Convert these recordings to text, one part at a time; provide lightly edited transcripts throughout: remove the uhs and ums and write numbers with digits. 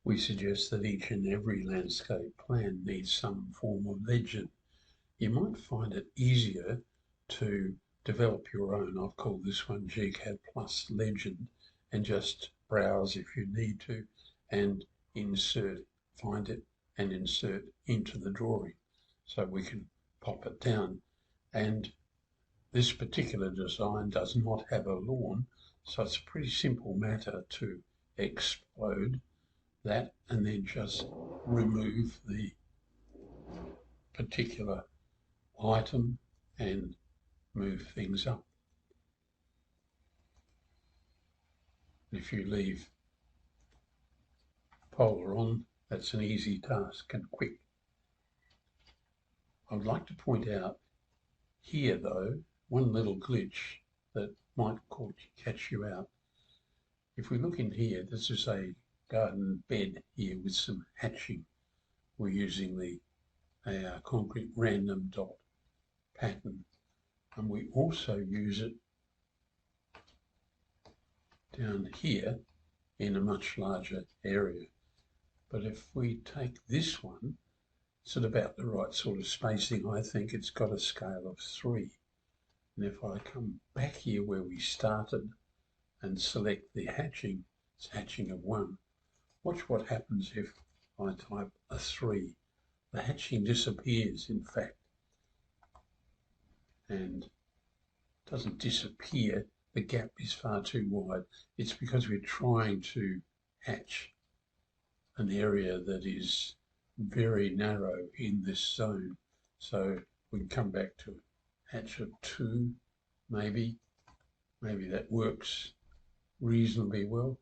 We suggest that each and every landscape plan needs some form of legend. You might find it easier to develop your own. I've called this one gCADPlus Legend, and just browse if you need to and find it and insert into the drawing. So we can pop it down. And this particular design does not have a lawn, so it's a pretty simple matter to explode that and then just remove the particular item and move things up. If you leave polar on, that's an easy task and quick. I'd like to point out here though, one little glitch that might catch you out. If we look in here, this is a garden bed here with some hatching. We're using the concrete random dot pattern, and we also use it down here in a much larger area. But if we take this one, it's at about the right sort of spacing. I think it's got a scale of 3. And if I come back here where we started and select the hatching, it's hatching of 1. Watch what happens if I type a 3. The hatching disappears, in fact, and doesn't disappear. The gap is far too wide. It's because we're trying to hatch an area that is very narrow in this zone. So we can come back to hatch of 2, maybe that works reasonably well.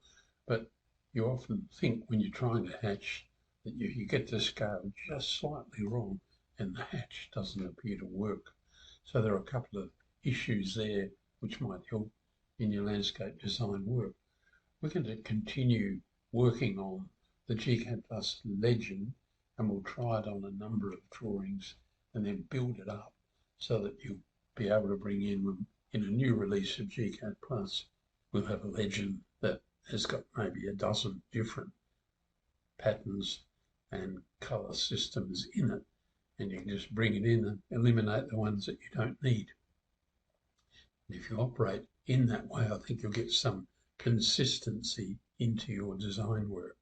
But you often think when you're trying to hatch that you get the scale just slightly wrong and the hatch doesn't appear to work. So there are a couple of issues there which might help in your landscape design work. We're going to continue working on the gCADPlus Legend, and we'll try it on a number of drawings and then build it up so that you'll be able to bring in a new release of gCADPlus. We'll have a legend that has got maybe a dozen different patterns and colour systems in it, and you can just bring it in and eliminate the ones that you don't need. And if you operate in that way, I think you'll get some consistency into your design work.